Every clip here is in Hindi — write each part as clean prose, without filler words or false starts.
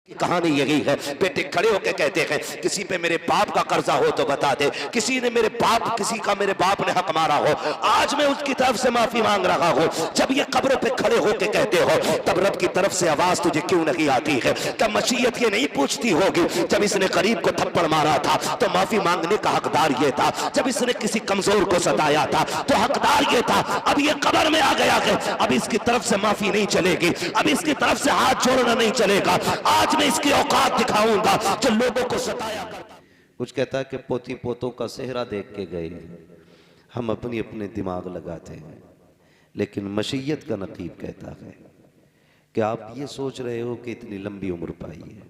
कहानी यही है। बेटे खड़े होकर कहते हैं किसी पे मेरे बाप का कर्जा हो तो बता दे, किसी ने किसी का मेरे बाप ने हक मारा हो, आज मैं उसकी तरफ से माफी मांग रहा हूं। जब ये कब्र पे खड़े होकर कहते हो तब रब की तरफ से आवाज तुझे क्यों नहीं आती है? तब मशीयत ये नहीं पूछती होगी जब इसने गरीब को थप्पड़ मारा था तो माफी मांगने का हकदार ये था, जब इसने किसी कमजोर को सताया था तो हकदार ये था। अब ये कब्र में आ गया है, अब इसकी तरफ से माफी नहीं चलेगी, अब इसकी तरफ से हाथ जोड़ना नहीं चलेगा। आज मैं इसकी औकात दिखाऊंगा जो लोगों को सताया कर। कुछ कहता है कि पोती पोतों का सेहरा देख के गए, हम अपनी अपने दिमाग लगाते हैं, लेकिन मशीयत का नकीब कहता है कि आप ये सोच रहे हो कि इतनी लंबी उम्र पाई है,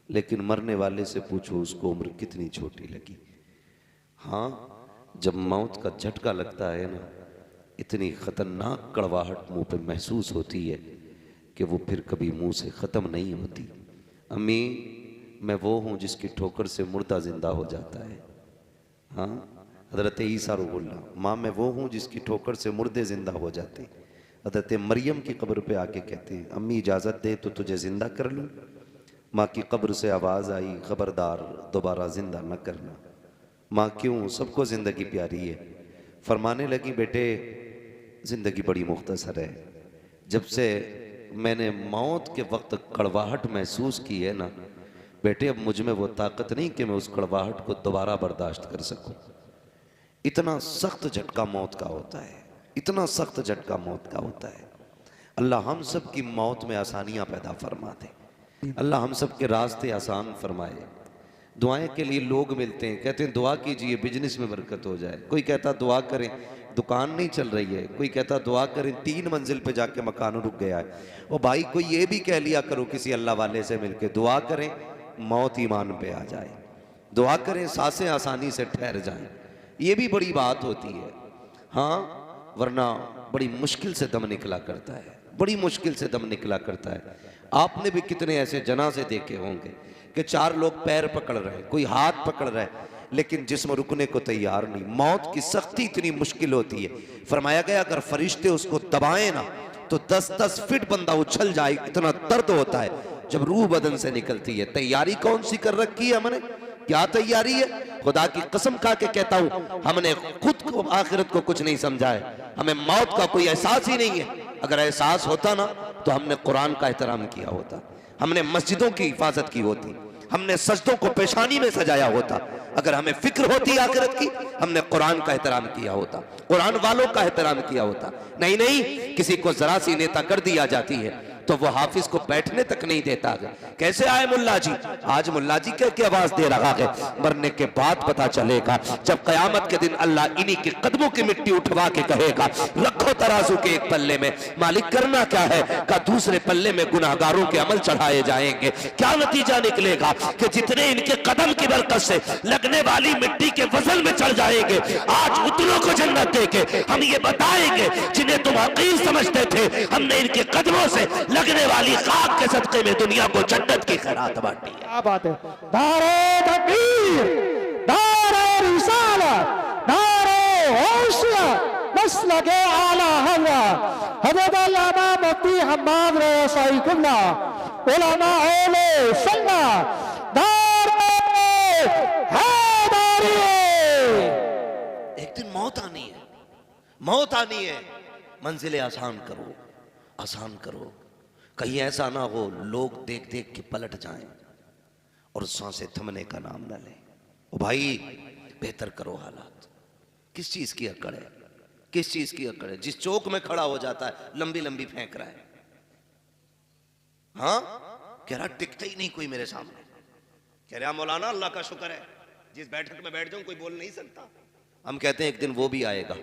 लेकिन मरने वाले से पूछो उसको उम्र कितनी छोटी लगी। हाँ, जब मौत का झटका लगता है ना, इतनी खतरनाक कड़वाहट मुंह पे महसूस होती है कि वो फिर कभी मुंह से ख़त्म नहीं होती। अम्मी, मैं वो हूँ जिसकी ठोकर से मुर्दा जिंदा हो जाता है। हाँ, हज़रत ईसा रुहुल्लाह, माँ मैं वो हूँ जिसकी ठोकर से मुर्दे जिंदा हो जाते। हज़रत मरियम की कब्र पे आके कहते हैं अम्मी इजाज़त दे तो तुझे जिंदा कर लूँ। माँ की कब्र से आवाज़ आई खबरदार दोबारा जिंदा न करना। माँ क्यों? सबको ज़िंदगी प्यारी है। फरमाने लगी बेटे ज़िंदगी बड़ी मुख्तसर है। जब से मैंने मौत के वक्त कड़वाहट महसूस की है ना बेटे, अब मुझ में वो ताकत नहीं कि मैं उस कड़वाहट को दोबारा बर्दाश्त कर सकूं। इतना सख्त झटका मौत का होता है, इतना सख्त झटका मौत का होता है। अल्लाह हम सब की मौत में आसानियां पैदा फरमा दे, अल्लाह हम सब के रास्ते आसान फरमाए। दुआएं के लिए लोग मिलते हैं, कहते हैं दुआ कीजिए बिजनेस में बरकत हो जाए। कोई कहता दुआ करें दुकान नहीं चल रही है, कोई कहता दुआ करें 3 मंजिल पे जाके मकान रुक गया है। ओ भाई, कोई ये भी कह लिया करो किसी अल्लाह वाले से मिलके दुआ करें मौत ईमान पे आ जाए, दुआ करें सांसें आसानी से ठहर जाएं, ये भी बड़ी बात होती है। हाँ, वरना बड़ी मुश्किल से दम निकला करता है, बड़ी मुश्किल से दम निकला करता है। आपने भी कितने ऐसे जनाजे देखे होंगे कि 4 लोग पैर पकड़ रहे हैं, कोई हाथ पकड़ रहा है, लेकिन जिस्म रुकने को तैयार नहीं। मौत की सख्ती इतनी मुश्किल होती है। फरमाया गया अगर फरिश्ते उसको दबाएं ना तो 10-10 फीट बंदा उछल जाए, इतना दर्द होता है जब रूह बदन से निकलती है। तैयारी कौन सी कर रखी है हमने? क्या तैयारी है? खुदा की कसम खा के कहता हूं, हमने खुद को आखिरत को कुछ नहीं समझा है, हमें मौत का कोई एहसास ही नहीं है। अगर एहसास होता ना तो हमने कुरान का एहतराम किया होता, हमने मस्जिदों की हिफाजत की होती, हमने सजदों को पेशानी में सजाया होता। अगर हमें फिक्र होती आखिरत की, हमने कुरान का एहतराम किया होता, कुरान वालों का एहतराम किया होता। नहीं नहीं, किसी को जरा सी नेता कर दिया जाती है तो वो हाफिज को बैठने तक नहीं देता है। कैसे आए मुल्ला जी? आज मुल्ला जी क्या आवाज दे रहा है, मरने के बाद पता चलेगा। जब कयामत के दिन अल्लाह इन्हीं के कदमों की मिट्टी उठवा के कहेगा रखो तराजू के एक पल्ले में, मालिक करना क्या है? का दूसरे पल्ले में गुनाहगारों के अमल चढ़ाए जाएंगे। क्या नतीजा निकलेगा कि जितने इनके कदम की बरकत से लगने वाली मिट्टी के वजन में चढ़ जाएंगे, आज उतनों को जन्नत देके हम ये बताएंगे जिन्हें तुम हकीर समझते थे, हमने इनके कदमों से लगने वाली खाक के सदके में दुनिया को जन्नत की खैरात बांटी है। क्या बात है। नारे तकबीर, नारे रिसालत, नारे हौसला, मसलके आला हवा, हज़रत अल्लामा मुफ्ती हम्माद रसाई कुल्ला, उलमा ओले सन्ना, नारे हैदरी। एक दिन मौत आनी है, मौत आनी है। मंजिलें आसान करो, आसान करो, कहीं ऐसा ना हो लोग देख देख के पलट जाएं और सांसें थमने का नाम न लें। ओ भाई, बेहतर करो हालात। किस चीज की अकड़ है, किस चीज की अकड़ है? जिस चौक में खड़ा हो जाता है लंबी लंबी फेंक रहा है। हाँ, कह रहा टिकता ही नहीं कोई मेरे सामने। कह रहा मौलाना अल्लाह का शुक्र है जिस बैठक में बैठ जाऊं कोई बोल नहीं सकता। हम कहते हैं एक दिन वो भी आएगा,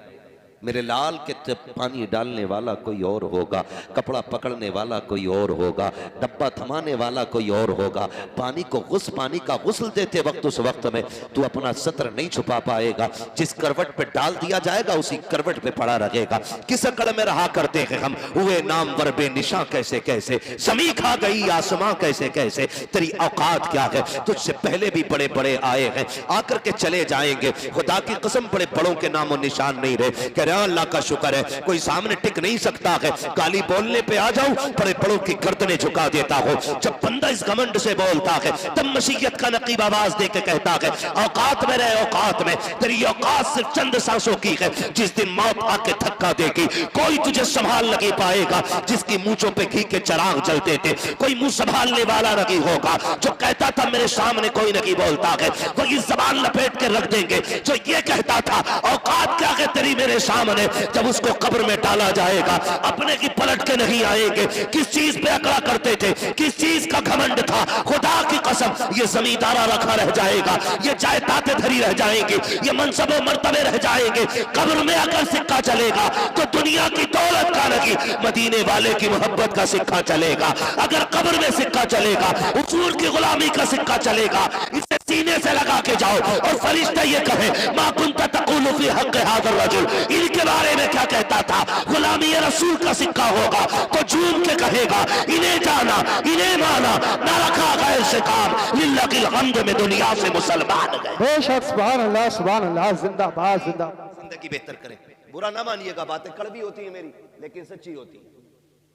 मेरे लाल के पानी डालने वाला कोई और होगा, कपड़ा पकड़ने वाला कोई और होगा, डब्बा थमाने वाला कोई और होगा। पानी का गुस्ल देते वक्त उस वक्त में तू अपना सत्र नहीं छुपा पाएगा। जिस करवट पे डाल दिया जाएगा उसी करवट पे पड़ा रहेगा। किस अकड़ में रहा करते हैं हम, हुए नामवर बेनिशां कैसे कैसे, समी खा गई आसमां कैसे कैसे। तेरी औकात क्या है? तुझसे पहले भी बड़े बड़े आए हैं, आकर के चले जाएंगे। खुदा की कसम बड़े बड़ों के नामो निशान नहीं रहे। कह हाँ अल्लाह का शुक्र है कोई सामने टिक नहीं सकता है, गाली बोलने पे आ जाऊं बड़े बड़ों की गर्दनें झुका देता हूं। जब बंदा इस घमंड से बोलता है तब मशीयत का नकीब आवाज दे के कहता है औकात में रहे, औकात में, तेरी औकात सिर्फ चंद सांसों की है। जिस दिन मौत आके धक्का देगी कोई तुझे संभाल नहीं पाएगा। जिसकी मूंछों पे घी के चराग जलते थे कोई मुंह संभालने वाला नहीं होगा। जो कहता था मेरे सामने कोई नहीं बोलता है, वही जबान लपेट के रख देंगे। जो ये कहता था औकात क्या है तेरी मेरे सामने, जब उसको कब्र में डाला जाएगा अपने की पलट के नहीं आएंगे। किस चीज पे अकड़ा करते थे, किस चीज का घमंड था, खुदा की कसम ये जमींदारा रखा रह जाएगा, ये जायदादें धरी रह जाएंगी, ये मनसब मर्तबे रह जाएंगे। कब्र में अगर सिक्का चलेगा तो दुनिया की दौलत का नहीं, मदीने वाले की मोहब्बत का सिक्का चलेगा। अगर कब्र में सिक्का चलेगा हुजूर की गुलामी का सिक्का चलेगा। इसे सीने से लगा के जाओ और फरिश्ता ये कहे मा कुंता तक़ूलु फी हक़्क़ि हाज़ा रजुल, इनके बारे में क्या कहता था, गुलामी रसूल का सिक्का होगा तो झूम के कहेगा इन्हें जाना, इन्हें माना, ना रखा गैर से काम, लिल्लाहिल हम्द में दुनिया से मुसलमान गए। बेशक सुभान अल्लाह, सुभान अल्लाह, जिंदाबाद जिंदाबाद। जिंदगी बेहतर करें, बुरा ना मानिएगा, बातें कड़वी होती है मेरी लेकिन सच्ची होती है,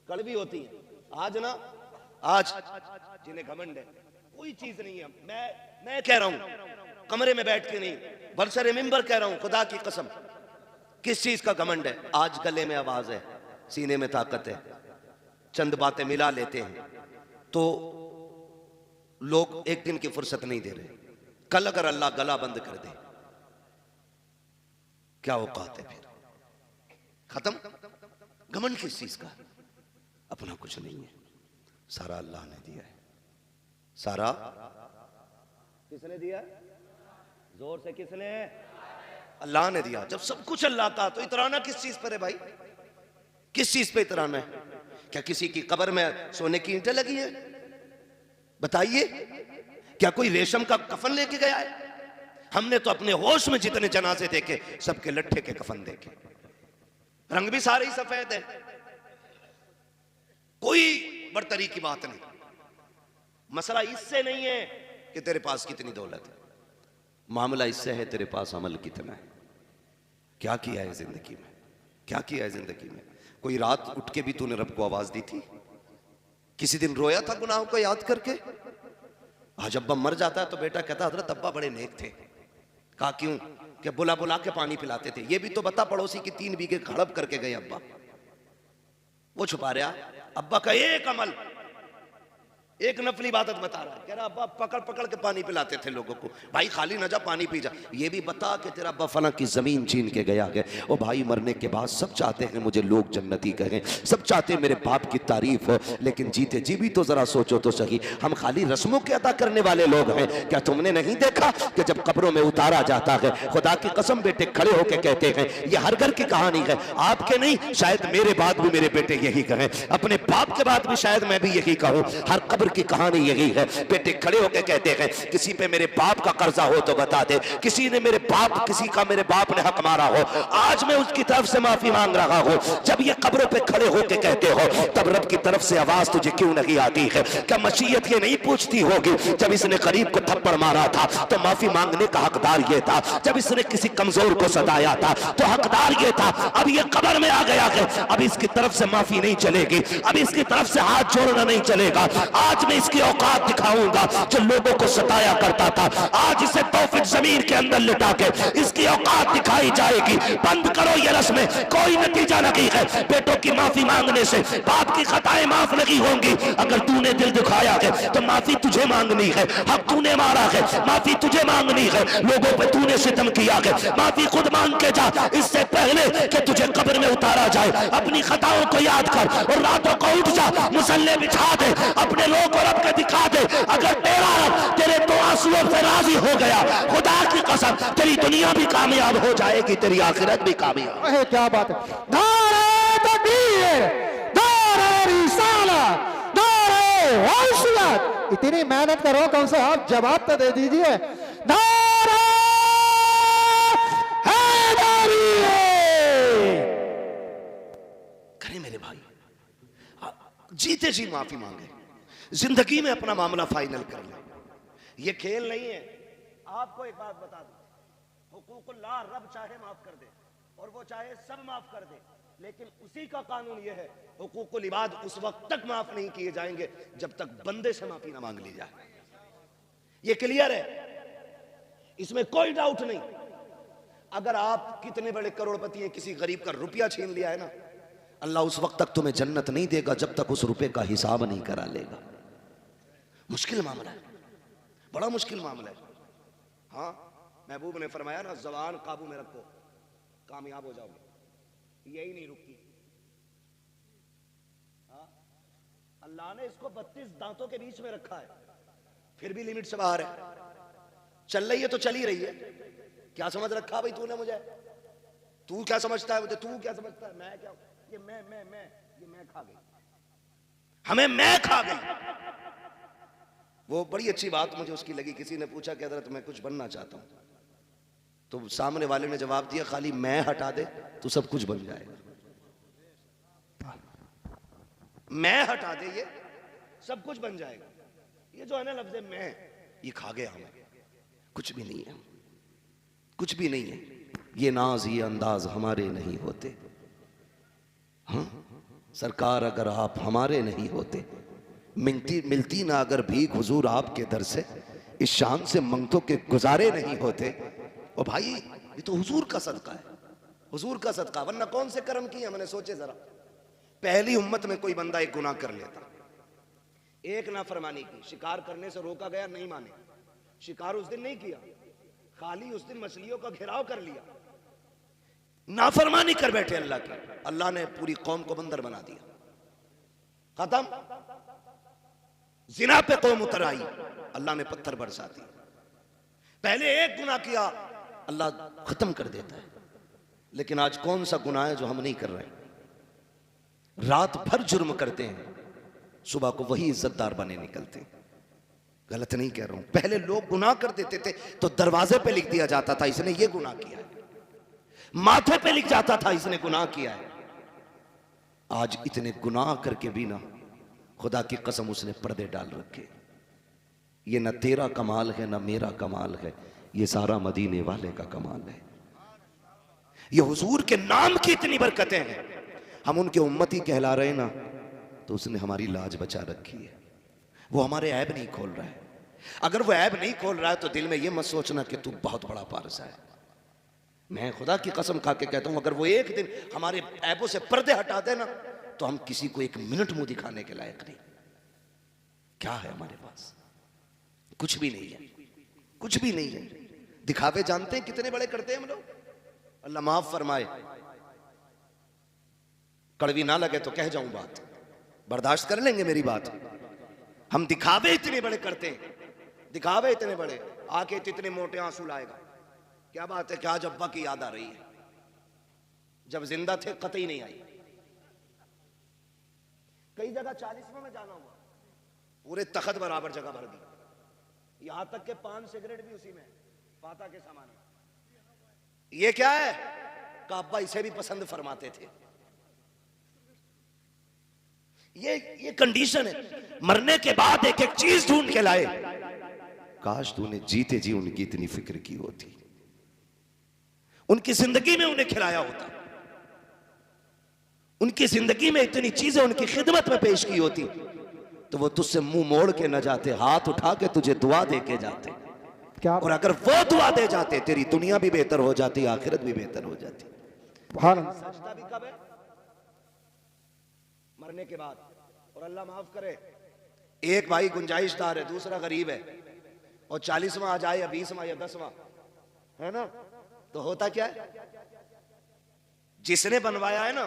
कड़वी होती है। आज ना, आज जिन्हें घमंड है कोई चीज नहीं है, मैं कह रहा हूं कमरे में बैठ के नहीं, बरसरे मिंबर कह रहा हूं, खुदा की कसम, किस चीज का घमंड है। आज गले में आवाज है, सीने में ताकत है, चंद बातें मिला लेते हैं तो लोग एक दिन की फुर्सत नहीं दे रहे। कल अगर अल्लाह गला बंद कर दे क्या औकात है, फिर खत्म। घमंड किस चीज का, अपना कुछ नहीं है, सारा अल्लाह ने दिया है। सारा किसने दिया, जोर से किसने, अल्लाह ने दिया। जब सब कुछ अल्लाह का तो इतराना किस चीज पर है भाई, किस चीज पे इतराना है। क्या किसी की कब्र में सोने की ईंटें लगी है, बताइए। क्या कोई रेशम का कफन लेके गया है। हमने तो अपने होश में जितने जनाजे देखे सबके लट्ठे के कफन देखे, रंग भी सारे ही सफेद है, कोई बड़तरी की बात नहीं। मसला इससे नहीं है कि तेरे पास कितनी दौलत है, मामला इससे है तेरे पास अमल कितना है, क्या किया है जिंदगी में, क्या किया है जिंदगी में। कोई रात उठ के भी तूने रब को आवाज दी थी, किसी दिन रोया था गुनाहों को याद करके। आज अब्बा मर जाता है तो बेटा कहता हजरत अब्बा बड़े नेक थे। कहा क्यों, कि बुला बुला के पानी पिलाते थे। ये भी तो बता पड़ोसी की 3 बीघे हड़प करके गए अब्बा, वो छुपा रहा। अब्बा का एक अमल, एक नफली इबादत बता रहा है, कह रहा अब्बा पकड़ पकड़ के पानी पिलाते थे लोगों को। भाई खाली न जा, पानी पी जा। ये भी बता कि तेरा अब्बा फला की जमीन छीन के गया है। ओ भाई मरने के बाद सब चाहते हैं मुझे लोग जन्नती कहें, सब चाहते हैं मेरे बाप की तारीफ हो, लेकिन जीते जी भी तो जरा सोचो तो सही, हम खाली रस्मों के अदा करने वाले लोग हैं। क्या तुमने नहीं देखा कि जब कब्रों में उतारा जाता है, खुदा की कसम बेटे खड़े होकर कहते हैं, ये हर घर की कहानी है, आपके नहीं, शायद मेरे बाद भी मेरे बेटे यही कहें, अपने बाप के बाद भी शायद मैं भी यही कहूं, हर कब्र की कहानी यही है। बेटे खड़े होकर कहते हैं किसी पे मेरे बाप का कर्जा हो तो बता दे, किसी ने मेरे बाप, किसी का मेरे बाप ने हक मारा हो, आज मैं उसकी तरफ से माफी मांग रहा हूं। जब ये कब्रों पे खड़े होकर कहते हो तब रब की तरफ से आवाज तुझे क्यों नहीं आती है। क्या मशीयत ये नहीं पूछती होगी जब इसने गरीब को थप्पड़ मारा था तो माफी मांगने का हकदार ये था, जब इसने किसी कमजोर को सताया था तो हकदार ये था। अब ये कब्र में आ गया है, अब इसकी तरफ से माफी नहीं चलेगी, अब इसकी तरफ से हाथ जोड़ना नहीं चलेगा। आज मैं इसकी औकात दिखाऊंगा जो लोगों को सताया करता था, आज इसे तौफीक जमीन के अंदर लिटा के इसकी औकात दिखाई जाएगी। बंद करो ये रस्में, कोई नतीजा नहीं है। बेटों की माफी मांगने से बाप की खताएं माफ नहीं होंगी। अगर तूने दिल दुखाया है तो माफी तुझे मांगनी है, हक तूने मारा है माफी तुझे मांगनी है, लोगों पे तूने सितम किया है माफी खुद मांग के जा, इससे पहले कि तुझे कब्र में उतारा जाए। अपनी खताओं को याद कर और रातों को उठ जा, मुसल्ले बिछा दे, अपने लोग को रब के दिखा दे। अगर तेरा रब तेरे तो आंसुओं से राजी हो गया, खुदा की कसम तेरी दुनिया भी कामयाब हो जाएगी, तेरी आखिरत भी कामयाब। अरे क्या बात है, नारे तकबीर, नारे रिसालत, नारे हौसलत। इतनी मेहनत करो, कम से आप जवाब तो दे दीजिए। नारे हैदरी। करे मेरे भाई, जीते जी माफी मांगे, जिंदगी में अपना मामला फाइनल कर ले। ये खेल नहीं है। आपको एक बात बता दूं, हुकूकुल्लाह रब चाहे माफ कर दे, और वो चाहे सब माफ कर दे, लेकिन उसी का कानून यह है, हुकूकुल इबाद उस वक्त तक माफ नहीं किए जाएंगे जब तक बंदे से माफी ना मांग ली जाए। ये क्लियर है, इसमें कोई डाउट नहीं। अगर आप कितने बड़े करोड़पति हैं, किसी गरीब का रुपया छीन लिया है ना, अल्लाह उस वक्त तक तुम्हें जन्नत नहीं देगा जब तक उस रुपए का हिसाब नहीं करा लेगा। मुश्किल मामला है, बड़ा मुश्किल मामला है। हाँ, महबूब ने फरमाया ना, ज़बान काबू में रखो, कामयाब हो जाओगे। यही नहीं रुकी। हाँ, अल्लाह ने इसको 32 दांतों के बीच में रखा है, फिर भी लिमिट से बाहर है। चल रही है तो चली रही है। क्या समझ रखा भाई तूने मुझे? तू क्या समझता है मुझे? तू क्या समझता है? मैं क्या? ये मैं खा गई, हमें मैं खा गई। वो बड़ी अच्छी बात मुझे उसकी लगी। किसी ने पूछा कि हज़रत मैं कुछ बनना चाहता हूं, तो सामने वाले ने जवाब दिया, खाली मैं हटा दे तो सब कुछ बन जाएगा। मैं हटा दे, ये सब कुछ बन जाएगा। ये जो है ना लफ्ज़ मैं, ये खा गया हमें। कुछ भी नहीं है, कुछ भी नहीं है। ये नाज ये अंदाज हमारे नहीं होते। हाँ सरकार, अगर आप हमारे नहीं होते, मिलती ना अगर भीख हुजूर आपके दर से, इस शान से मंगतों के गुजारे नहीं होते। और भाई ये तो हुजूर का सदका है, हुजूर का सदका, वरना कौन से कर्म किए मैंने सोचे जरा। पहली उम्मत में कोई बंदा एक गुनाह कर लेता, एक नाफरमानी की, शिकार करने से रोका गया, नहीं माने, शिकार उस दिन नहीं किया, खाली उस दिन मछलियों का घेराव कर लिया, नाफरमानी कर बैठे अल्लाह की, अल्लाह ने पूरी कौम को बंदर बना दिया, खत्म। जिना पे कौम उतर आई, अल्लाह ने पत्थर बरसा दिए। पहले एक गुनाह किया, अल्लाह खत्म कर देता है। लेकिन आज कौन सा गुनाह है जो हम नहीं कर रहे? रात भर जुर्म करते हैं, सुबह को वही इज्जतदार बने निकलते हैं। गलत नहीं कह रहा हूं। पहले लोग गुनाह कर देते थे तो दरवाजे पे लिख दिया जाता था, इसने ये गुनाह किया है, माथे पे लिख जाता था, इसने गुनाह किया है। आज इतने गुनाह करके भी ना, खुदा की कसम उसने पर्दे डाल रखे। ये ना तेरा कमाल है ना मेरा कमाल है, ये सारा मदीने वाले का कमाल है। ये हुजूर के नाम की इतनी बरकतें हैं, हम उनके उम्मती कहला रहे ना, तो उसने हमारी लाज बचा रखी है। वो हमारे ऐब नहीं खोल रहा है। अगर वो ऐब नहीं खोल रहा है तो दिल में ये मत सोचना कि तू बहुत बड़ा पारसा है। मैं खुदा की कसम खा के कहता हूं, अगर वो एक दिन हमारे ऐबों से पर्दे हटा देना तो हम किसी को एक मिनट मुंह दिखाने के लायक नहीं। क्या है हमारे पास? कुछ भी नहीं है, कुछ भी नहीं है। दिखावे जानते हैं कितने बड़े करते हैं हम लोग। अल्लाह माफ फरमाए, कड़वी ना लगे तो कह जाऊं बात, बर्दाश्त कर लेंगे मेरी बात। हम दिखावे इतने बड़े करते हैं, दिखावे इतने बड़े, आके इतने मोटे आंसू लाएगा। क्या बात है कि आज अब्बा की याद आ रही है, जब जिंदा थे कतई नहीं आई। कई जगह 40वां में जाना हुआ, पूरे तखत बराबर जगह भर दी, यहां तक के पान सिगरेट भी उसी में, पाता के सामान में। ये क्या है? का अब्बा इसे भी पसंद फरमाते थे। ये कंडीशन है। मरने के बाद एक एक चीज ढूंढ के लाए। काश तूने जीते जी उनकी इतनी फिक्र की होती, उनकी जिंदगी में उन्हें खिलाया होता, उनकी जिंदगी में इतनी चीजें उनकी खिदमत में पेश की होती, तो वो तुझसे मुंह मोड़ के न जाते, हाथ उठा के तुझे दुआ दे के जाते। क्या? और अगर वो दुआ दे जाते, तेरी दुनिया भी बेहतर हो जाती, आखिरत भी बेहतर हो जाती। सजदा भी कब है? मरने के बाद। और अल्लाह माफ करे, एक भाई गुंजाइशदार है, दूसरा गरीब है, और 40वां आ जाए या 20वां या 10वां, है ना, तो होता क्या है? जिसने बनवाया है ना,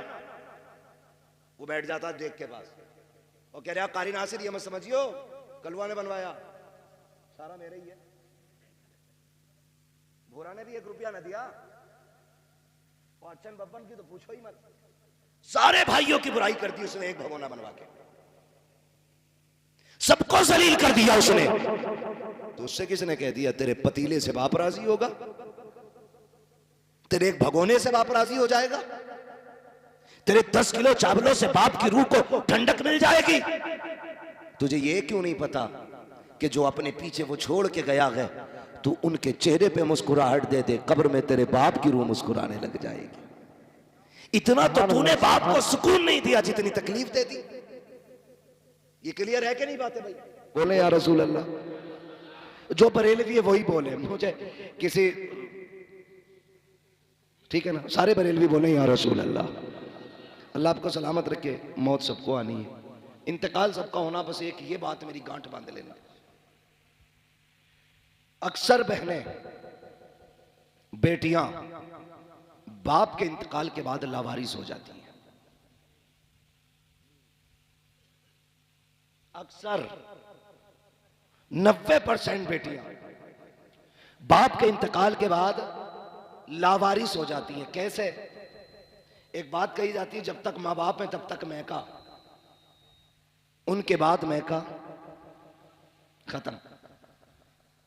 वो बैठ जाता है देख के पास और कह रहा कारी नासिर, ये मत समझियो कलवा ने बनवाया, सारा मेरा ही है। भोरा ने भी 1 रुपया न दिया, और अच्चन बब्बन की तो पूछो ही मत। सारे भाइयों की बुराई कर दी उसने, एक भगोना बनवा के सबको जलील कर दिया उसने। तो उससे किसने कह दिया तेरे पतीले से बाप राजी होगा, तेरे एक भगोने से बाप राजी हो जाएगा, तेरे 10 किलो चावलों से बाप की रूह को ठंडक मिल जाएगी? तुझे ये क्यों नहीं पता कि जो अपने पीछे वो छोड़ के गया है, तू उनके चेहरे पे मुस्कुराहट दे दे, कब्र में तेरे बाप की रूह मुस्कुराने लग जाएगी। इतना तो तूने बाप को सुकून नहीं दिया जितनी तकलीफ दे दी। ये क्लियर है कि नहीं बातें भाई? बोले या रसूल अल्लाह। जो बरेलवी है वही बोले, मुझे किसी, ठीक है ना, सारे बरेलवी बोले या रसूल अल्लाह। अल्लाह आपको सलामत रखे। मौत सबको आनी है, इंतकाल सबका होना, बस एक ये बात मेरी गांठ बांध लेना। अक्सर बहनें, बेटियां बाप के इंतकाल के बाद लावारिस हो जाती हैं। अक्सर 90% बेटियां बाप के इंतकाल के बाद लावारिस हो जाती हैं। कैसे? एक बात कही जाती है, जब तक मां बाप है तब तक मैका, उनके बाद मैका खत्म।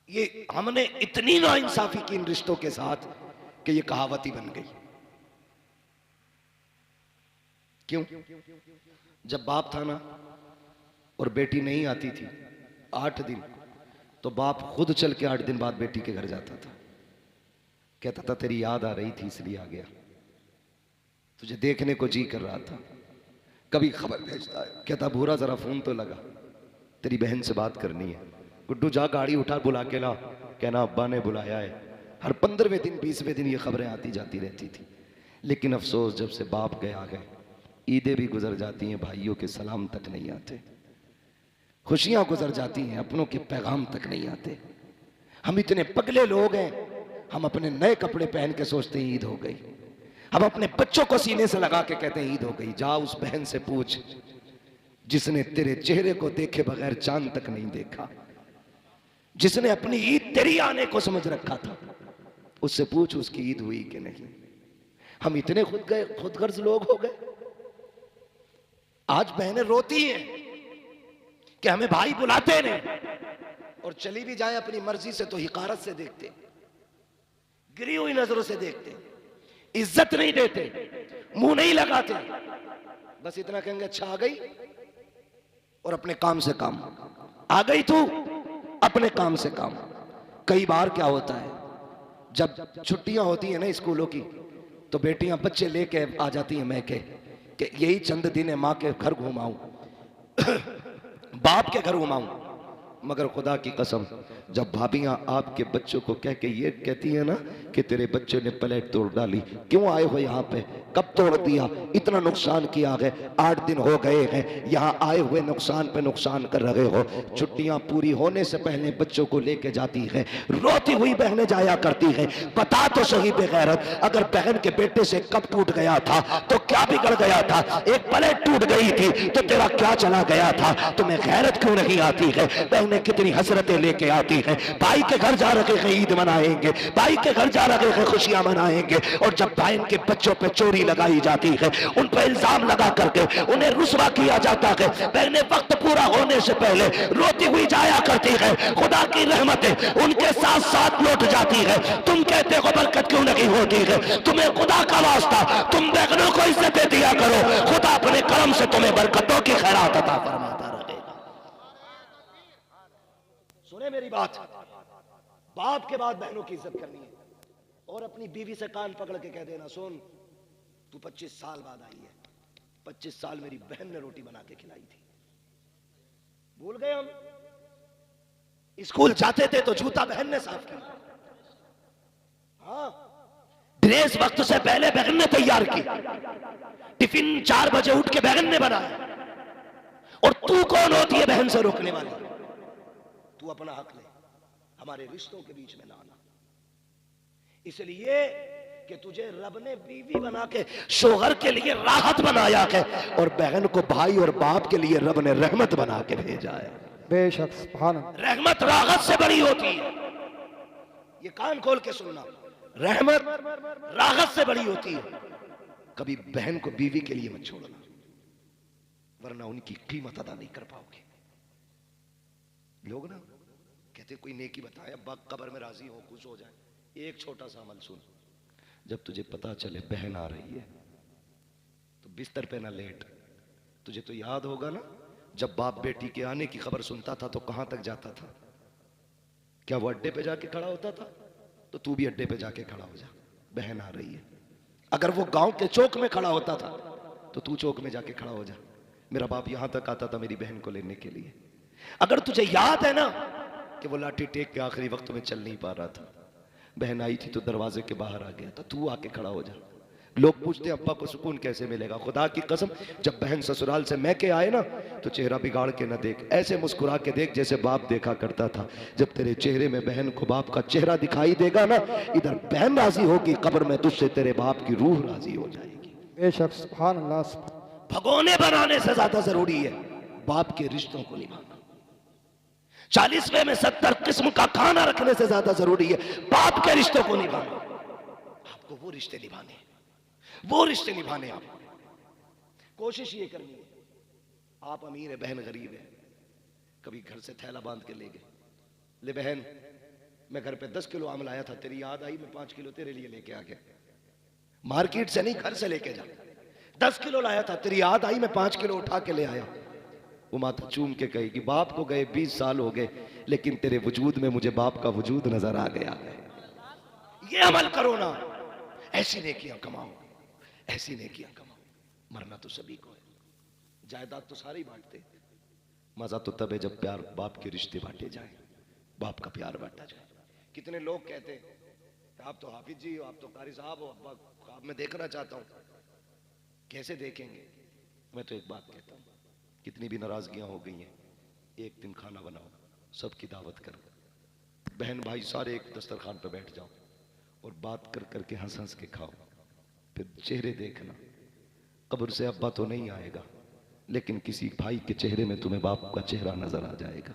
ये हमने इतनी नाइंसाफी की इन रिश्तों के साथ कि ये कहावत ही बन गई। क्यों? जब बाप था ना और बेटी नहीं आती थी 8 दिन, तो बाप खुद चल के 8 दिन बाद बेटी के घर जाता था, कहता था तेरी याद आ रही थी इसलिए आ गया, तुझे देखने को जी कर रहा था। कभी खबर भेजता है, कहता भूरा जरा फोन तो लगा, तेरी बहन से बात करनी है। गुड्डू जा गाड़ी उठा, बुला के ला, कहना अब्बा ने बुलाया है। हर 15वें दिन 20वें दिन ये खबरें आती जाती रहती थी। लेकिन अफसोस, जब से बाप गए आ गए, ईदें भी गुजर जाती हैं, भाइयों के सलाम तक नहीं आते, खुशियां गुजर जाती हैं, अपनों के पैगाम तक नहीं आते। हम इतने पगले लोग हैं, हम अपने नए कपड़े पहन के सोचते हैं ईद हो गई। हम अपने बच्चों को सीने से लगा के कहते हैं ईद हो गई। जा उस बहन से पूछ जिसने तेरे चेहरे को देखे बगैर चांद तक नहीं देखा, जिसने अपनी ईद तेरी आने को समझ रखा था, उससे पूछ उसकी ईद हुई कि नहीं। हम इतने खुदगर्ज लोग हो गए। आज बहनें रोती हैं कि हमें भाई बुलाते नहीं, और चली भी जाए अपनी मर्जी से तो हिकारत से देखते, गिरी हुई नजरों से देखते, इज्जत नहीं देते, मुंह नहीं लगाते। बस इतना कहेंगे अच्छा आ गई, और अपने काम से काम। आ गई तू, अपने काम से काम। कई बार क्या होता है, जब छुट्टियां होती है ना स्कूलों की, तो बेटियां बच्चे लेके आ जाती हैं मैके कि यही चंद दिन है, माँ के घर घुमाऊं बाप के घर घुमाऊं। मगर खुदा की कसम, जब भाभियां आपके बच्चों को कह के ये कहती है ना कि तेरे बच्चे ने प्लेट तोड़ डाली, क्यों आए हो यहाँ पे, कब तोड़ दिया, इतना नुकसान किया है, 8 दिन हो गए हैं, यहाँ आए हुए नुकसान पे नुकसान कर रहे हो। छुट्टियां पूरी होने से पहले बच्चों को लेके जाती है, रोती हुई बहनें जाया करती हैं। बता तो सही बेगैरत, अगर बहन के बेटे से कब टूट गया था तो क्या बिगड़ गया था? एक प्लेट टूट गई थी तो तेरा क्या चला गया था? तुम्हें गैरत क्यों नहीं आती है? बहनें कितनी हसरतें लेके आती हैं। भाई के घर जा रहे हैं, ईद मनाएंगे, भाई के घर जा रहे हैं, खुशियां मनाएंगे, और जब बहन के बच्चों पे चोरी लगाई जाती है, उन पर इल्जाम लगा करके उन्हें रुस्वा किया जाता है, बहनें वक्त पूरा होने से पहले रोती हुई जाया करती है। खुदा की रहमतें उनके साथ साथ लौट जाती है। तुम कहते हो बरकत क्यों नहीं होती है? तुम्हें खुदा का वास्ता, तुम बहनों को इज्जत दिया करो, खुदा अपने करम से तुम्हें बरकतों की खैरात अता फरमाता रहेगा। सुने मेरी बात, बाप के बाद बहनों की इज्जत करनी है, और अपनी बीवी से कान पकड़ के कह देना, सुन तू 25 साल बाद आई है, 25 साल मेरी बहन ने रोटी बना के खिलाई थी। भूल गए हम? स्कूल जाते थे तो जूता बहन ने साफ किया, हाँ, ड्रेस वक्त से पहले बहन ने तैयार की, टिफिन 4 बजे उठ के बहन ने बनाया। और तू कौन होती है बहन से रोकने वाली? तू अपना हक ले, हमारे रिश्तों के बीच में ना आना। इसलिए कि तुझे रब ने बीवी बना के शोहर के लिए राहत बनाया है, और बहन को भाई और बाप के लिए रब ने रहमत बना के भेजा है। बेशक, सुभान अल्लाह। रहमत राहत से बड़ी होती है, ये कान खोल के सुनना, रहमत राहत से बड़ी होती है। कभी बहन को बीवी के लिए मत छोड़ना, वरना उनकी कीमत अदा नहीं कर पाओगे। लोग ना कहते कोई नेकी बताए, अब्बा कब्र में राजी हो, खुश हो जाए। एक छोटा सा अमल सुन, जब तुझे पता चले बहन आ रही है तो बिस्तर पे ना लेट। तुझे तो याद होगा ना, जब बाप बेटी के आने की खबर सुनता था तो कहां तक जाता था? क्या वो अड्डे पे जाके खड़ा होता था? तो तू भी अड्डे पे जाके खड़ा हो जा, बहन आ रही है। अगर वो गांव के चौक में खड़ा होता था तो तू चौक में जाके खड़ा हो जा। मेरा बाप यहां तक आता था मेरी बहन को लेने के लिए। अगर तुझे याद है ना कि वो लाठी टेक के आखिरी वक्त में चल नहीं पा रहा था, बहन आई थी तो दरवाजे के बाहर आ गया था, तू आके खड़ा हो जा। लोग पूछते अब्बा को सुकून कैसे मिलेगा? खुदा की कसम, जब बहन ससुराल से मैं के आए ना तो चेहरा बिगाड़ के ना देख, ऐसे मुस्कुरा के देख जैसे बाप देखा करता था। जब तेरे चेहरे में बहन को बाप का चेहरा दिखाई देगा ना, इधर बहन राजी होगी, कब्र में तुझसे तेरे बाप की रूह राजी हो जाएगी। बेशक, सुभान अल्लाह। भगोने बनाने से ज्यादा जरूरी है बाप के रिश्तों को निभाना। 40वें में 70 किस्म का खाना रखने से ज्यादा जरूरी है बाप के रिश्तों को निभाना। आपको वो रिश्ते निभाने, वो रिश्ते निभाने। आप कोशिश ये करनी है, आप अमीर है, बहन गरीब है, कभी घर से थैला बांध के ले गए, ले बहन मैं घर पे 10 किलो आम लाया था, तेरी याद आई, मैं 5 किलो तेरे लिए लेके आ गया। मार्केट से नहीं, घर से लेके जा। 10 किलो लाया था, तेरी याद आई, मैं 5 किलो उठा के ले आया। वो माथा चूम के कहेगी बाप को गए 20 साल हो गए, लेकिन तेरे वजूद में मुझे बाप का वजूद नजर आ गया। ये अमल करो ना, ऐसी नेकियां कमाओ, ऐसी नेकियां कमाओ। मरना तो सभी को है, जायदाद तो सारे ही बांटते, मजा तो तब है जब प्यार बाप के रिश्ते बांटे जाए, बाप का प्यार बांटा जाए। कितने लोग कहते हैं आप तो हाफिज जी हो, आप तो कारी साहब हो, अब्बा ख्वाब में देखना चाहता हूं। कैसे देखेंगे? मैं तो एक बात कहता हूं, कितनी भी नाराजगियां हो गई हैं, एक दिन खाना बनाओ, सबकी दावत करो, बहन भाई सारे एक दस्तरखान पर बैठ जाओ और बात कर करके हंस हंस के खाओ। फिर चेहरे देखना, कब्र से अब्बा तो नहीं आएगा, लेकिन किसी भाई के चेहरे में तुम्हें बाप का चेहरा नजर आ जाएगा।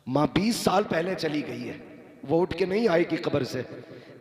माँ 20 साल पहले चली गई है, वो उठ के नहीं आएगी कब्र से,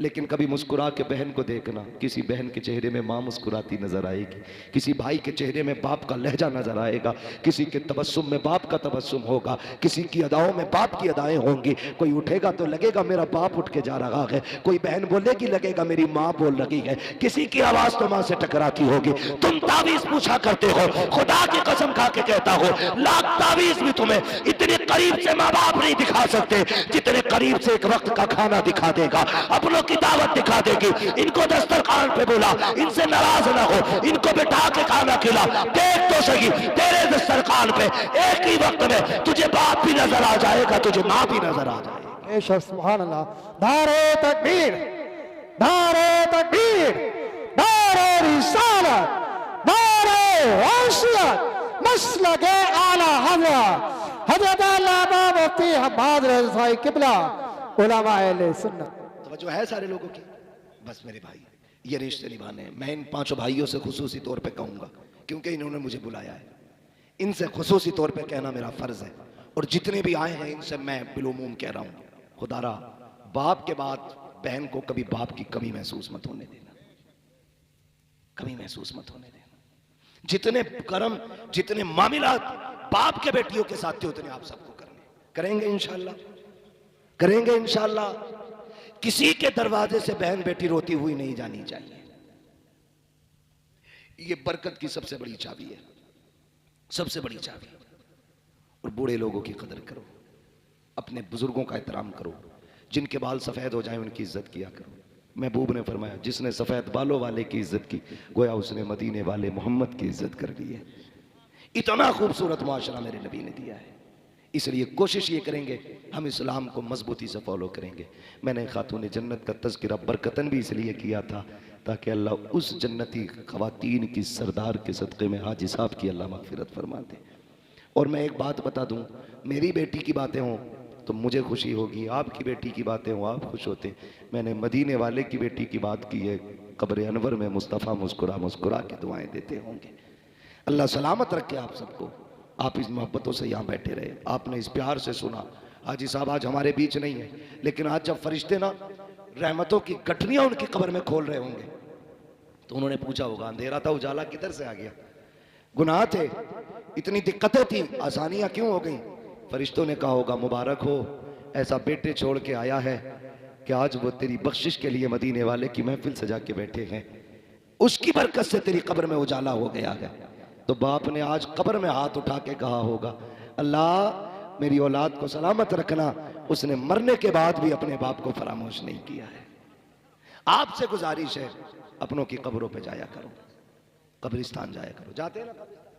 लेकिन कभी मुस्कुरा के बहन को देखना, किसी बहन के चेहरे में माँ मुस्कुराती नजर आएगी, किसी भाई के चेहरे में बाप का लहजा नजर आएगा, किसी के तबस्सुम में बाप का तबस्सुम होगा, किसी की अदाओं में बाप की अदाएं होंगी। कोई उठेगा तो लगेगा मेरा बाप उठ के जा रहा है, कोई बहन बोलेगी लगेगा मेरी माँ बोल रही है, किसी की आवाज तो माँ से टकराती होगी। तुम तावीज पूछा करते हो, खुदा की कसम खा के कहता हो, लाख तावीज भी तुम्हें इतने करीब से माँ बाप नहीं दिखा सकते जितने करीब से एक वक्त का खाना दिखा देगा, अपनों की दावत दिखा देगी। इनको दस्तरखान पे बुला, इनसे नाराज ना हो, इनको बिठा के खाना खिला। देख तो सही, तेरे दस्तरखान पे एक ही वक्त में तुझे बाप भी नजर आ जाएगा, तुझे माँ भी नजर आ जाएगी। बेशक, सुभान अल्लाह। नारे तकबीर, नारे तकबीर, नारे रिसालत, नारे वसीयत, मसलके आला हज़रत अल्लामा मुफ्ती हम्माद रज़ा साहिब किबला उलमा अहले सुन्नत। जो है सारे लोगों की, बस मेरे भाई ये रिश्ते निभाने हैं। मैं इन 5 भाइयों से खुसूसी तौर पे कहूंगा क्योंकि इन्होंने मुझे बुलाया है, इनसे खुसूसी तौर पे कहना मेरा फर्ज है। और जितने भी आए हैं इनसे मैं बिलुमूम कह रहा हूं, खुदारा बाप के बाद बहन को कभी बाप की कमी महसूस मत होने देना, कमी महसूस मत होने देना। जितने कर्म, जितने मामलात बाप के बेटियों के साथ थे उतने आप सबको करेंगे इंशाअल्लाह, करेंगे इंशाअल्लाह। किसी के दरवाजे से बहन बेटी रोती हुई नहीं जानी चाहिए। ये बरकत की सबसे बड़ी चाबी है, सबसे बड़ी चाबी। और बूढ़े लोगों की कदर करो, अपने बुजुर्गों का एहतराम करो, जिनके बाल सफेद हो जाएं उनकी इज्जत किया करो। महबूब ने फरमाया जिसने सफेद बालों वाले की इज्जत की गोया उसने मदीने वाले मोहम्मद की इज्जत कर ली है। इतना खूबसूरत मुआशरा मेरे नबी ने दिया है, इसलिए कोशिश ये करेंगे हम इस्लाम को मजबूती से फॉलो करेंगे। मैंने खातून जन्नत का तज़किरा बरकतन भी इसलिए किया था ताकि अल्लाह उस जन्नती ख़वातीन की सरदार के सदक़े में हाजी साहब की अल्लाह मग़फ़िरत फरमा दे। और मैं एक बात बता दूं, मेरी बेटी की बातें हों तो मुझे खुशी होगी, आपकी बेटी की बातें हों आप खुश होते। मैंने मदीने वाले की बेटी की बात की है, कब्र अनवर में मुस्तफ़ा मुस्कुरा मुस्कुरा के दुआएं देते होंगे। अल्लाह सलामत रखे आप सबको, आप इस मोहब्बतों से यहाँ बैठे रहे, आपने इस प्यार से सुना। हाजी साहब आज हमारे बीच नहीं है, लेकिन आज जब फरिश्ते ना रहमतों की गठरियाँ उनकी कब्र में खोल रहे होंगे तो उन्होंने पूछा होगा अंधेरा था उजाला किधर से आ गया, गुनाह थे, इतनी दिक्कतें थी, आसानियाँ क्यों हो गई। फरिश्तों ने कहा होगा मुबारक हो, ऐसा बेटे छोड़ के आया है कि आज वो तेरी बख्शिश के लिए मदीने वाले की महफिल सजा के बैठे हैं, उसकी बरकत से तेरी कब्र में उजाला हो गया है। तो बाप ने आज कब्र में हाथ उठा के कहा होगा अल्लाह मेरी औलाद को सलामत रखना। उसने मरने के बाद भी अपने बाप को फरामोश नहीं किया है। आपसे गुजारिश है अपनों की कब्रों पे जाया करो, कब्रिस्तान जाया करो। जाते हैं ना कब्रिस्तान?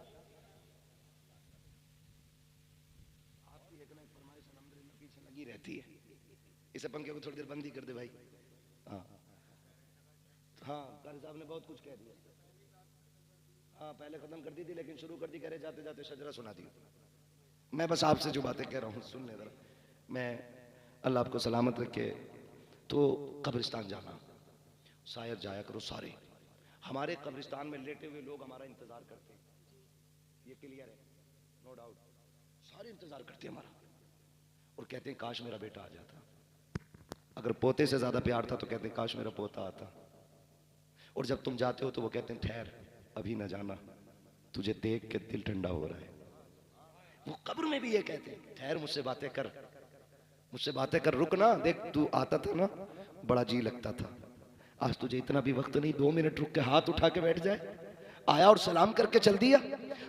आपकी एक ना एक फरमाइश अल्हम्दुलिल्लाह पीछे लगी रहती है। इसे पंखे को थोड़ी देर बंद ही कर दे भाई। हाँ हाँ, कारी साहब ने बहुत कुछ कह दिया। हाँ पहले खत्म कर दी थी लेकिन शुरू कर दी, कह रहे जाते जाते शजरा सुना दी। मैं बस आपसे जो बातें कह रहा हूँ सुन ले जरा। मैं अल्लाह आपको सलामत रखे। तो कब्रिस्तान जाना, शायर जाया करो सारे। हमारे कब्रिस्तान में लेटे हुए लोग हमारा इंतजार करते हैं, ये क्लियर है, नो डाउट। सारे इंतजार करते हैं हमारा और कहते हैं काश मेरा बेटा आ जाता। अगर पोते से ज्यादा प्यार था तो कहते हैं काश मेरा पोता आता। और जब तुम जाते हो तो वो कहते हैं ठहर, अभी ना जाना, तुझे देख के दिल ठंडा हो रहा है। वो कब्र में भी ये कहते हैं ठहर, मुझसे बातें कर, मुझसे बातें कर, रुक ना, देख तू आता था ना बड़ा जी लगता था, आज तुझे इतना भी वक्त नहीं, 2 मिनट रुक के हाथ उठा के बैठ जाए। आया और सलाम करके चल दिया।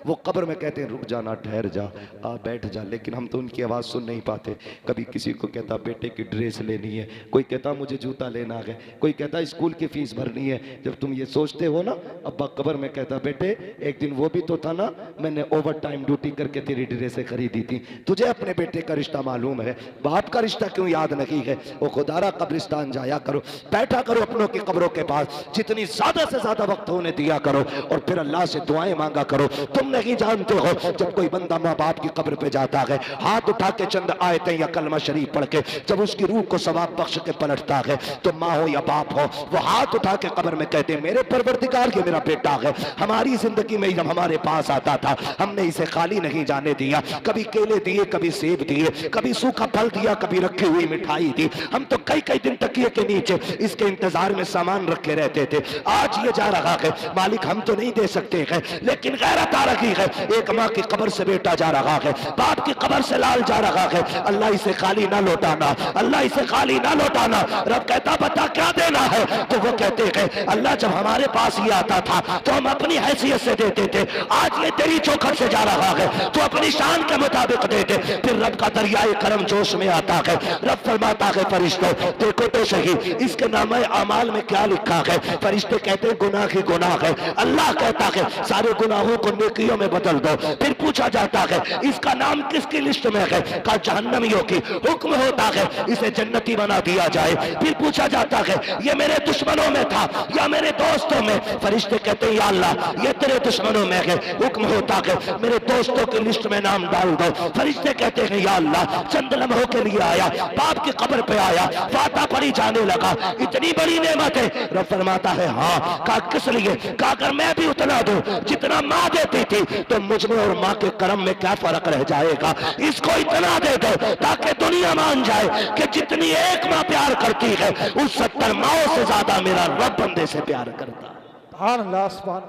वो कब्र में कहते हैं रुक जाना, ठहर जा, आ बैठ जा, लेकिन हम तो उनकी आवाज़ सुन नहीं पाते। कभी किसी को कहता बेटे की ड्रेस लेनी है, कोई कहता मुझे जूता लेना है, कोई कहता स्कूल की फीस भरनी है। जब तुम ये सोचते हो ना, अब्बा कब्र में कहता बेटे एक दिन वो भी तो था ना, मैंने ओवर टाइम ड्यूटी करके तेरी ड्रेसें खरीदी थी। तुझे अपने बेटे का रिश्ता मालूम है, बाप का रिश्ता क्यों याद नहीं है? वो खुदारा कब्रिस्तान जाया करो, बैठा करो अपनों की कब्रों के पास, जितनी ज्यादा से ज्यादा वक्त होने दिया करो और फिर अल्लाह से दुआएं मांगा करो। तुम नहीं जानते हो जब कोई बंदा माँ बाप की कब्र पे जाता है, हाथ उठा के चंद आयतें या कलमा शरीफ पढ़ के जब उसकी रूह को सवाब बख्श के पलटता है, तो माँ हो या बाप हो, वो हाथ उठा के कब्र में कहते हैं मेरे परवरदिगार ये मेरा बेटा है, हमारी जिंदगी में जब हमारे पास आता था हमने इसे खाली नहीं जाने दिया, कभी केले दिए, कभी सेब दिए, कभी सूखा फल दिया, कभी रखी हुई मिठाई दी। हम तो कई कई दिन तकिए के नीचे इसके इंतजार में सामान रखे रहते थे। आज ये जा रहा है, मालिक हम तो नहीं दे सकते हैं, लेकिन गैरत आ रही है। एक माँ की कब्र से बेटा जा रहा है, बाप की कब्र से लाल जा रहा है। अल्लाह इसे खाली ना लौटाना, अल्लाह इसे खाली ना लौटाना। रब कहता बता क्या देना है? तो वो कहते हैं अल्लाह जब हमारे पास ही आता था तो हम अपनी हैसियत से देते थे, आज ये तेरी चौखट से जा रहा है तो अपनी शान के मुताबिक देते। फिर रब का दरियाए करम जोश में आता है। रब फरमाता है फरिश्तों देखो तो सही इसके नामे अमाल में क्या लिखा है। फरिश्ते कहते हैं गुनाह ही गुनाह है। अल्लाह कहता है सारे गुनाहों को नेकियों में बदल दो। फिर पूछा जाता है इसका नाम किसकी लिस्ट में है? कहा जहन्नमियों की। हुक्म होता है इसे जन्नती बना दिया जाए। फिर पूछा जाता है ये मेरे दुश्मनों में था या मेरे दोस्तों में? फरिश्ते कहते हैं या अल्लाह ये तेरे दुश्मनों में है। हुक्म होता है मेरे दोस्तों की लिस्ट में नाम डाल दो। फरिश्ते कहते हैं या अल्लाह चंद लम्हों के लिए आया, बाप की कब्र पे आया, फाता पड़ी जाने लगा, इतनी बड़ी नेमत है। रब फरमाता है हाँ। कहा किस लिए? कहा अगर मैं भी उतना दूं जितना माँ देती थी तो मुझ में और माँ के कर्म में क्या फर्क रह जाएगा? इसको इतना दे दो ताकि दुनिया मान जाए कि जितनी एक माँ प्यार करती है उस 70 माओं से ज्यादा मेरा रब बंदे से प्यार करता है। सुभान अल्लाह, सुभान।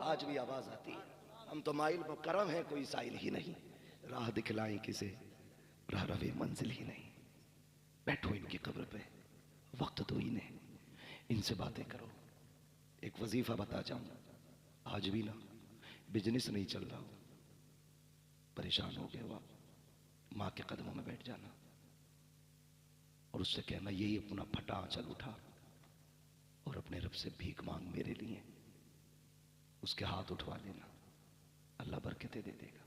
आज भी आवाज आती है हम तो माइल में करम है, कोई साइल ही नहीं, राह दिखलाई किसे राह रवे मंजिल ही नहीं। बैठो इनकी कब्र पे, वक्त दो इन्हें, इनसे बातें करो। एक वजीफा बता जाऊं, आज भी ना बिजनेस नहीं चल रहा, परेशान हो गए हो, माँ के कदमों में बैठ जाना और उससे कहना यही अपना फटा आंचल उठा और अपने रब से भीख मांग मेरे लिए। उसके हाथ उठवा लेना, अल्लाह बरकतें दे देगा,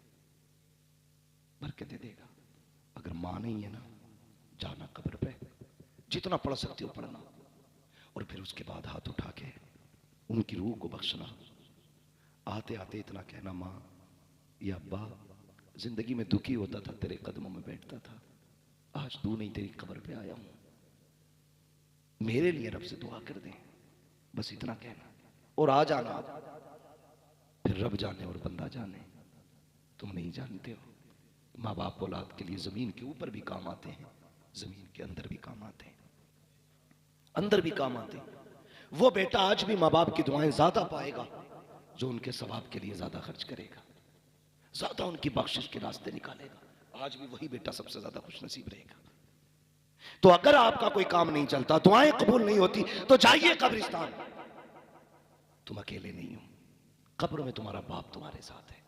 बरकतें देगा। अगर माँ नहीं है ना, जाना कब्र पे, जितना पढ़ सकते हो पढ़ना, और फिर उसके बाद हाथ उठा के उनकी रूह को बख्शना। आते आते इतना कहना माँ या अब्बा जिंदगी में दुखी होता था, तेरे कदमों में बैठता था, आज तू नहीं तेरी कब्र पे आया हूं, मेरे लिए रब से दुआ कर दे। बस इतना कहना और आ जाना। फिर रब जाने और बंदा जाने, तुम नहीं जानते हो। माँ बाप औलाद के लिए जमीन के ऊपर भी काम आते हैं, जमीन के अंदर भी काम आते हैं, अंदर भी काम आते हैं। वो बेटा आज भी माँ बाप की दुआएं ज्यादा पाएगा जो उनके सवाब के लिए ज्यादा खर्च करेगा, ज्यादा उनकी बख्शिश के रास्ते निकालेगा। आज भी वही बेटा सबसे ज्यादा खुश नसीब रहेगा। तो अगर आपका कोई काम नहीं चलता, दुआएं कबूल नहीं होती, तो जाइए कब्रिस्तान। तुम अकेले नहीं हो, कब्र में तुम्हारा बाप तुम्हारे साथ है,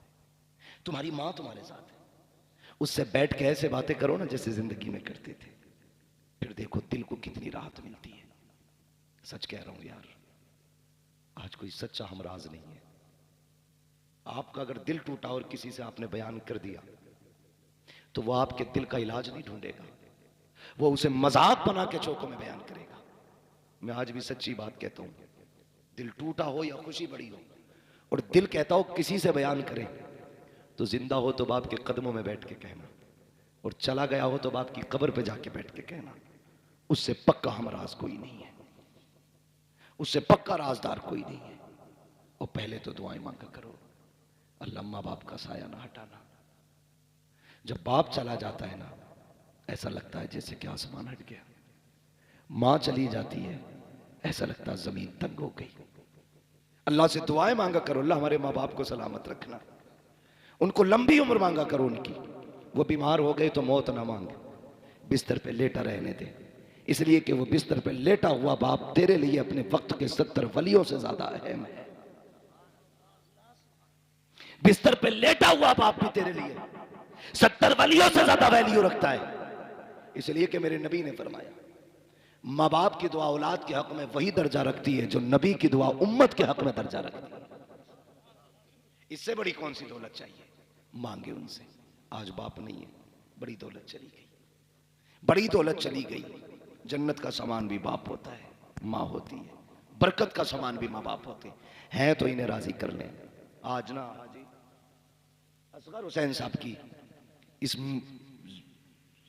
तुम्हारी माँ तुम्हारे साथ है। उससे बैठ के ऐसे बातें करो ना जैसे जिंदगी में करते थे, फिर देखो दिल को कितनी राहत मिलती है। सच कह रहा हूं यार, कोई सच्चा हमराज नहीं है। आपका अगर दिल टूटा और किसी से आपने बयान कर दिया तो वो आपके दिल का इलाज नहीं ढूंढेगा, वो उसे मजाक बना के चौकों में बयान करेगा। मैं आज भी सच्ची बात कहता हूं, दिल टूटा हो या खुशी बड़ी हो और दिल कहता हो किसी से बयान करे, तो जिंदा हो तो बाप के कदमों में बैठ के कहना, और चला गया हो तो बाप की कब्र पे जाके बैठ के कहना। उससे पक्का हमराज कोई नहीं है, उससे पक्का राजदार कोई नहीं है। और पहले तो दुआएं मांगा करो, अल्लाह माँ बाप का साया ना हटाना। जब बाप चला जाता है ना, ऐसा लगता है जैसे कि आसमान हट गया। माँ चली जाती है, ऐसा लगता है जमीन तंग हो गई। अल्लाह से दुआएं मांगा करो, अल्लाह हमारे माँ बाप को सलामत रखना, उनको लंबी उम्र मांगा करो उनकी। वो बीमार हो गए तो मौत ना मांगे, बिस्तर पे लेटा रहने दे, इसलिए कि वो बिस्तर पे लेटा हुआ बाप तेरे लिए अपने वक्त के 70 वलियों से ज्यादा अहम है। बिस्तर पे लेटा हुआ बाप भी तेरे लिए 70 वलियों से ज्यादा वैल्यू रखता है। इसलिए कि मेरे नबी ने फरमाया, माँ बाप की दुआ औलाद के हक में वही दर्जा रखती है जो नबी की दुआ उम्मत के हक में दर्जा रखती है। इससे बड़ी कौन सी दौलत चाहिए? मांगे उनसे। आज बाप नहीं है, बड़ी दौलत चली गई, बड़ी दौलत चली गई। जन्नत का सामान भी बाप होता है, माँ होती है। बरकत का सामान भी माँ बाप होते हैं, तो इन्हें राजी कर लें। आज ना हाजी असगर हुसैन साहब की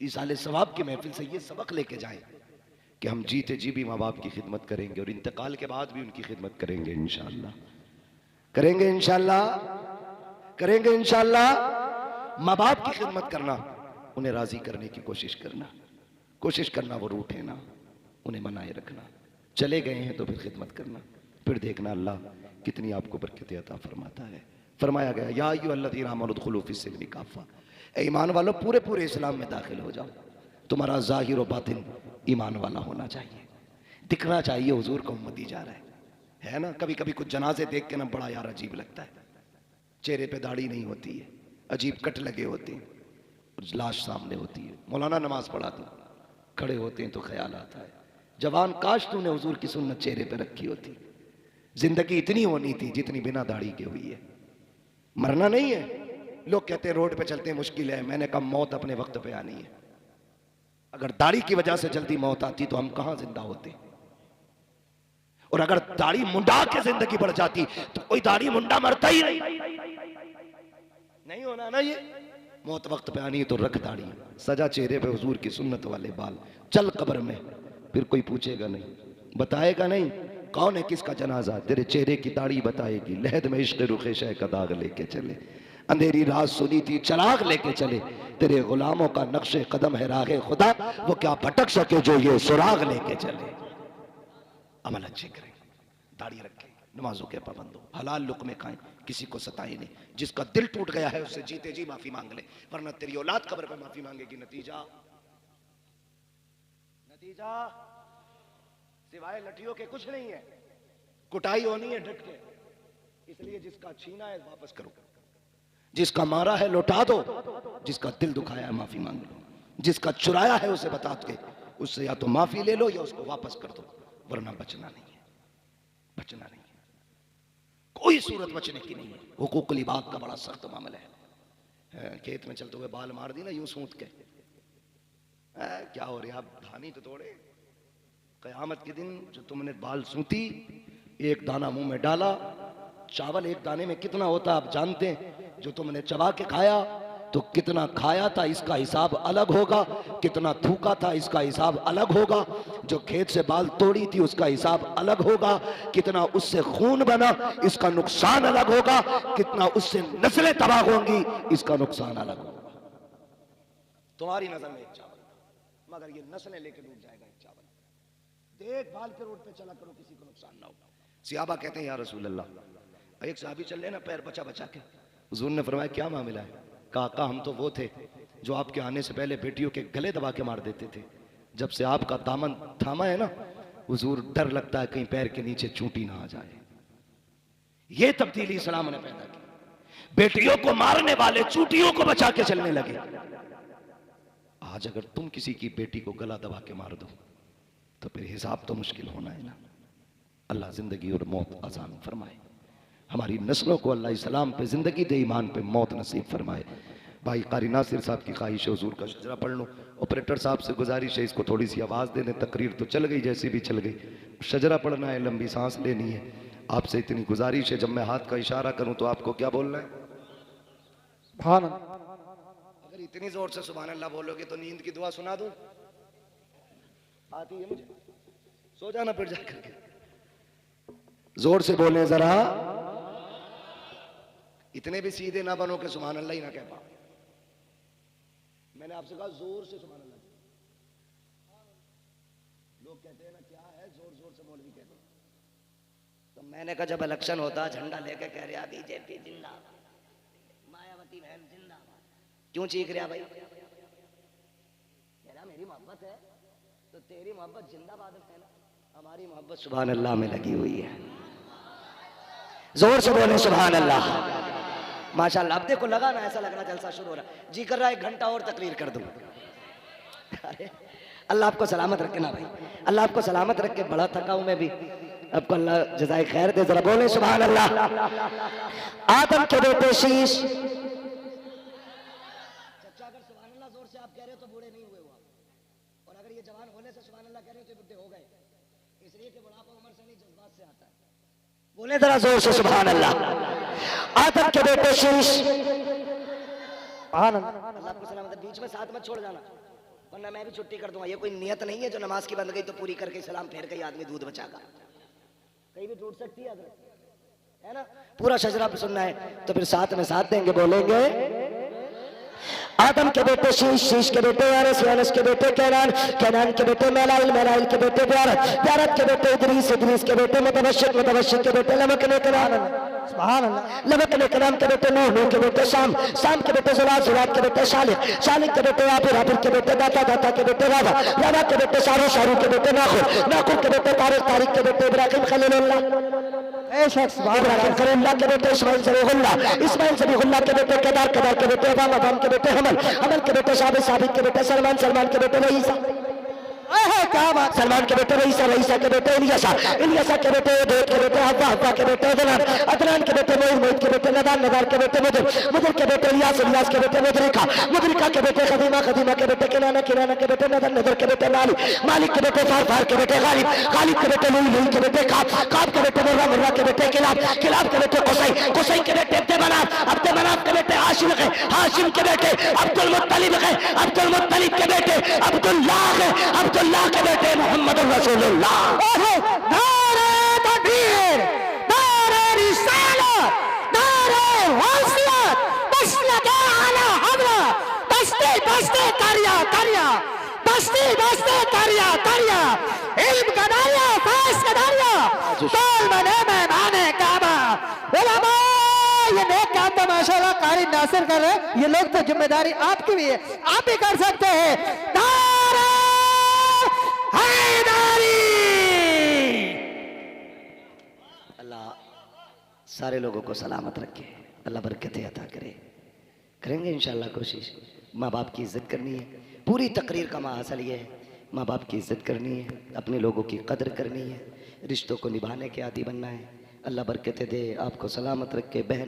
इस आले सवाब की महफिल से ये सबक लेके जाएं कि हम जीते जी भी माँ बाप की खिदमत करेंगे और इंतकाल के बाद भी उनकी खिदमत करेंगे इंशाअल्लाह, करेंगे इंशाअल्लाह, करेंगे इंशाअल्लाह। माँ बाप की खिदमत करना, उन्हें राजी करने की कोशिश करना, वो रूठे ना, उन्हें मनाए रखना। चले गए हैं तो फिर खिदमत करना, फिर देखना अल्लाह कितनी आपको बरकत अता फरमाता है। फरमाया गया, या अय्युहल्लज़ीना आमनू उदखुलू फ़िस्सिल्मि काफ़ा, ए ईमान वालों पूरे पूरे इस्लाम में दाखिल हो जाओ। तुम्हारा ज़ाहिर और बातिन ईमान वाला होना चाहिए, दिखना चाहिए हुजूर का उम्मती जा रहा है ना। कभी कभी कुछ जनाजे देख के ना बड़ा यार अजीब लगता है, चेहरे पे दाढ़ी नहीं होती है, अजीब कट लगे होते हैं, लाश सामने होती है। मौलाना नमाज पढ़ाते खड़े होते हैं तो ख्याल आता है, जवान काश तूने हुजूर की सुन्नत चेहरे पे रखी होती। जिंदगी इतनी होनी थी जितनी बिना दाढ़ी के हुई है। मरना नहीं है। लोग कहते हैं रोड पे चलते हैं मुश्किल है, मैंने कहा मौत अपने वक्त पे आनी है। अगर दाढ़ी की वजह से जल्दी मौत आती तो हम कहां जिंदा होते, और अगर दाढ़ी मुंडा के जिंदगी बढ़ जाती तो कोई दाढ़ी मुंडा मरता ही नहीं होना ना। ये मौत वक्त पे आनी है तो रख दाढ़ी, सजा चेहरे पे हुजूर की सुन्नत वाले बाल, चल कब्र में, फिर कोई पूछेगा नहीं, बताएगा नहीं कौन है किसका जनाजा, तेरे चेहरे की दाढ़ी बताएगी। लहद में इश्क रुखे शह का दाग लेके चले, अंधेरी रात सुनी थी चराग लेके चले, तेरे गुलामों का नक्शे कदम है राहे खुदा, वो क्या भटक सके जो ये सुराग लेके चले। अमल अच्छे करें, दाढ़ी रखें, नमाजों के पाबंद हो, हलाल लुक़्मे खाएं, किसी को सताएं नहीं। जिसका दिल टूट गया है उससे जीते जी माफी मांग ले, वरना तेरी औलाद कब्र पे माफी मांगेगी। नतीजा सिवाय लठियों के कुछ नहीं है, कुटाई होनी है डट के। इसलिए जिसका छीना है वापस करो, जिसका मारा है लौटा दो, जिसका दिल दुखाया है माफी मांग लो, जिसका चुराया है उसे बता के उससे या तो माफी ले लो या उसको वापस कर दो, वरना बचना नहीं है, बचना नहीं है, कोई सूरत बचने की नहीं है। हुकूकुल इबाद का बड़ा सख्त मामला है। खेत में चलते हुए बाल मार दी ना यूं सूंट के, क्या हो रहा, धानी तो तोड़े। कयामत के दिन जो तुमने बाल सूती, एक दाना मुंह में डाला, चावल एक दाने में कितना होता आप जानते हैं, जो तुमने चबा के खाया तो कितना खाया था इसका हिसाब अलग होगा, कितना थूका था इसका हिसाब अलग होगा, जो खेत से बाल तोड़ी थी उसका हिसाब अलग होगा, कितना उससे खून बना इसका नुकसान अलग होगा, कितना उससे नस्लें तबाह होंगी इसका नुकसान अलग होगा। तुम्हारी नजर में एक चावल, मगर ये नस्लें लेके डूब जाएगा एक चावल। देखभाल के रोड पे चला करो, किसी को नुकसान ना हो। सियाबा कहते हैं या रसूल अल्लाह, एक साहबी चल रहे ना पैर बचा बचा के, हुजूर ने फरमाया क्या मामला है? काका हम तो वो थे जो आपके आने से पहले बेटियों के गले दबा के मार देते थे, जब से आपका दामन थामा है ना हुजूर डर लगता है कहीं पैर के नीचे चूंटी ना आ जाए। ये तब्दीली इस्लाम ने पैदा की, बेटियों को मारने वाले चूंटियों को बचा के चलने लगे। आज अगर तुम किसी की बेटी को गला दबा के मार दो तो फिर हिसाब तो मुश्किल होना है ना। अल्लाह ज़िंदगी और मौत आसान फरमाए, हमारी नस्लों को अल्लाह इस्लाम पे ज़िंदगी दे, ईमान पे मौत नसीब फरमाए। भाई कारी नासिर साहब की ख्वाहिश है हुजूर का शजरा पढ़ लो। ऑपरेटर साहब से गुजारिश है इसको थोड़ी सी आवाज़ दे दें, तकरीर तो चल गई जैसी भी चल गई, शजरा पढ़ना है, लंबी सांस लेनी है। आपसे इतनी गुजारिश है, जब मैं हाथ का इशारा करूं तो आपको क्या बोलना है? सुभान अल्लाह। अगर इतनी जोर से सुभान अल्लाह बोलोगे तो नींद की दुआ सुना दूं? आती है मुझे? सो जाना फिर जाकर के। जोर से बोले जरा, इतने भी सीधे ना बनो कि सुभान अल्लाह ही ना कह पाओ। मैंने आपसे कहा जोर से सुभान अल्लाह। लोग कहते हैं ना क्या है, जोर जोर से मौलवी कहते हैं। तो मैंने कहा जब इलेक्शन होता झंडा लेके कह रहा बीजेपी जिंदाबाद, मायावती बहन जिंदाबाद, क्यों चीख रहा भाई? कह रहा मेरी मोहब्बत है तो तेरी मोहब्बत जिंदाबाद है ना, हमारी मोहब्बत सुभान अल्लाह में लगी हुई है। जोर से बोले सुभान अल्लाह। माशाल्लाह। अब देखो लगा ना, ऐसा लग रहा जलसा शुरू हो रहा, जी कर रहा है 1 घंटा और तकरीर कर दूं। अरे अल्लाह आपको सलामत रखे ना भाई, अल्लाह आपको सलामत रखे। बड़ा थका हूं मैं भी, आपको अल्लाह जज़ाए खैर दे। जरा बोले सुभान अल्लाह। आदम के बेटे शीश। चचा अगर सुभान अल्लाह जोर से आप कह रहे हो तो बूढ़े नहीं हुए हो आप, और अगर ये जवान होने से सुभान अल्लाह कह रहे हो तो बुढ़े हो गए, इसलिए कि बुढ़ापा उम्र से नहीं जज्बात से आता है। बोले जरा जोर से सुभान अल्लाह। आदम के बेटे शीश। अल्लाह आपको सलामत। बीच में साथ मत छोड़ जाना वरना मैं भी छुट्टी कर दूंगा। ये कोई नियत नहीं है जो नमाज की बंद गई तो पूरी करके सलाम फेर के आदमी दूध बचागा, कहीं भी टूट सकती है ना। पूरा शजरा पे सुनना है तो फिर साथ में साथ देंगे, बोलेंगे आदम के बेटे शीश, शीश के बेटे यारस, यारस के बेटे कैनान, कैनान के बेटे मैलाइल, मैलाइल के बेटे प्यारत, प्यारत के बेटे इदरीस, इदरीस के बेटे मुतवश्शिक, मुतवश्शिक के बेटे लमक ने कलाम, सुभान अल्लाह, लमक ने कलाम के बेटे नूह, नूह के बेटे शाम, शाम के बेटे जुलाल, जुलाल के बेटे शालिक, शालिक के बेटे आबिर, आबिर के बेटे दाता, दाता के बेटे रावा, रावा के बेटे शारू, शारू के बेटे नाखुर, नाखुर के बेटे तारिक, तारिक के बेटे इब्राहिम खलीलुल्लाह, इब्राहिम खलीलुल्लाह के बेटे इस्माइल ज़बीहुल्लाह, इस्माइल ज़बीहुल्लाह के बेटे केदार, केदार के बेटे अबाम, अबाम के बेटे हमल, हमल के बेटे साबित, साबित के बेटे सलमान, सलमान के बेटे रईसा, क्या बात, सलमान के बेटे रईसा, रईसा के बेटे इलियासा, इलियासा के बेटे उदैद के बेटे हव्वा, हव्वा के बेटे अदनान, अदनान के बेटे मोइद, मोइद के बेटे नदान, नदान के बेटे मुदिर, मुदिर के बेटे इलियास, इलियास के बेटे मुदरिका, मुदरिका के बेटे खदीमा, खदीमा के बेटे किनाना, किनाना के बेटे नदर, नदर के बेटे मालिक, मालिक के बेटे फार, फार के बेटे गालिब, गालिब के बेटे लुई, लुई के बेटे काब, काब के बेटे मुर्रा, मुर्रा के बेटे किलाब, किलाब के बेटे कुसै, कुसै के बेटे अब्दे मनाफ, अब्दे मनाफ के बेटे हाशिम है, हाशिम के बेटे अब्दुल मुत्तलिब है, अब्दुल मुत्तलिब के बेटे अब्दुल्लाह है, अब्दुल्लाह के बेटे मोहम्मद रसूलुल्लाह। नारे तकबीर, नारे रिसालत, नारे वसीयत, मसलके आला हज़रत, बस्ती बस्ती करिया करिया, बस्ती बस्ती करिया करिया, इल्म का दरिया, फैज़ का दरिया, तोल बने मेहमाने काबा, उलमा ये नेक काम तो माशाल्लाह कारी नासिर कर रहे हैं। ये लोग तो जिम्मेदारी आपकी भी है, आप भी कर सकते हैं। नारे हैदरी। अल्लाह सारे लोगों को सलामत रखे, अल्लाह बरकतें अता करे। करेंगे इंशाल्लाह कोशिश। माँ बाप की इज्जत करनी है, पूरी तकरीर का माहसल ये है, माँ बाप की इज्जत करनी है, अपने लोगों की कदर करनी है, रिश्तों को निभाने के आदी बनना है। अल्लाह बरकतें दे, आपको सलामत रखे। बहन